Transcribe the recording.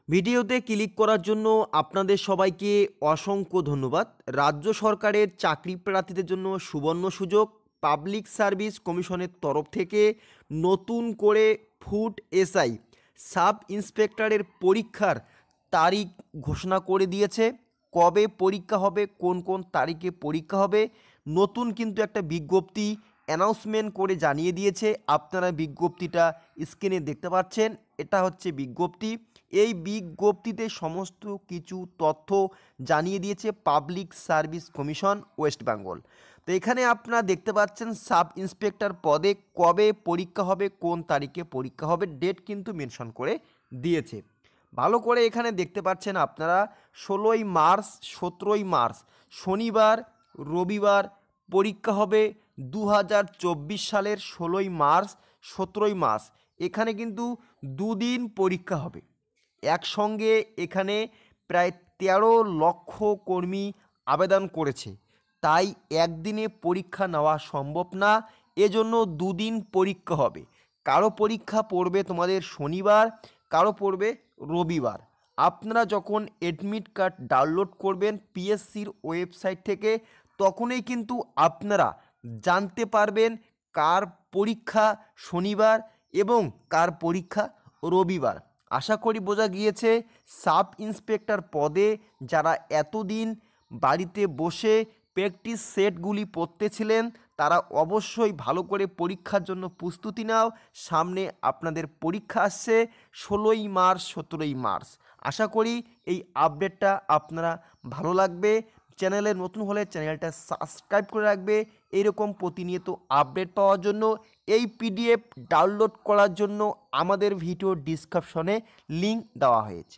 ভিডিওতে ক্লিক করার জন্য আপনাদের সবাইকে অসংখ্য ধন্যবাদ। রাজ্য সরকারের চাকরি প্রার্থীদের জন্য সুবর্ণ সুযোগ। পাবলিক সার্ভিস কমিশনের তরফ থেকে নতুন করে ফুড এসআই সাব ইন্সপেক্টরের পরীক্ষার তারিখ ঘোষণা করে দিয়েছে। কবে পরীক্ষা হবে, কোন কোন তারিখে পরীক্ষা হবে, নতুন কিন্তু একটা বিজ্ঞপ্তি অ্যানাউন্সমেন্ট করে জানিয়ে দিয়েছে। আপনারা বিজ্ঞপ্তিটা স্ক্রিনে দেখতে পাচ্ছেন, এটা হচ্ছে বিজ্ঞপ্তি। এই বিজ্ঞপ্তিতে সমস্ত কিছু তথ্য জানিয়ে দিয়েছে public service commission West Bengal. তো এখানে আপনারা দেখতে পাচ্ছেন সাব ইন্সপেক্টর পদে কবে পরীক্ষা হবে, কোন তারিখে পরীক্ষা হবে, ডেট কিন্তু মেনশন করে দিয়েছে। ভালো করে এখানে দেখতে পাচ্ছেন আপনারা 16ই মার্চ 17ই মার্চ শনিবার রবিবার পরীক্ষা হবে। 2024 সালের 16ই মার্চ 17ই মার্চ এখানে কিন্তু দুদিন পরীক্ষা হবে একসঙ্গে। এখানে প্রায় 13 লক্ষ কর্মী আবেদন করেছে, তাই একদিনে পরীক্ষা নেওয়া সম্ভব না, এজন্য দুদিন পরীক্ষা হবে। কারো পরীক্ষা পড়বে তোমাদের শনিবার, কারো পড়বে রবিবার। আপনারা যখন অ্যাডমিট কার্ড ডাউনলোড করবেন পিএসসির ওয়েবসাইট থেকে, তখনই কিন্তু আপনারা জানতে পারবেন কার পরীক্ষা শনিবার এবং কার পরীক্ষা রবিবার। আশা করি বোঝা গিয়েছে। সাব ইন্সপেক্টর পদে যারা এতদিন বাড়িতে বসে প্র্যাকটিস সেটগুলি পড়তেছিলেন, তারা অবশ্যই ভালো করে পরীক্ষার জন্য প্রস্তুতি নাও। সামনে আপনাদের পরীক্ষা আসছে 16ই মার্চ 17ই মার্চ। আশা করি এই আপডেটটা আপনারা ভালো লাগবে। চ্যানেলে নতুন হলে চ্যানেলটা সাবস্ক্রাইব করে রাখবে এইরকম প্রতিনিয়ত আপডেট পাওয়ার জন্য। এই পিডিএফ ডাউনলোড করার জন্য আমাদের ভিডিও ডিসক্রিপশনে লিঙ্ক দেওয়া হয়েছে।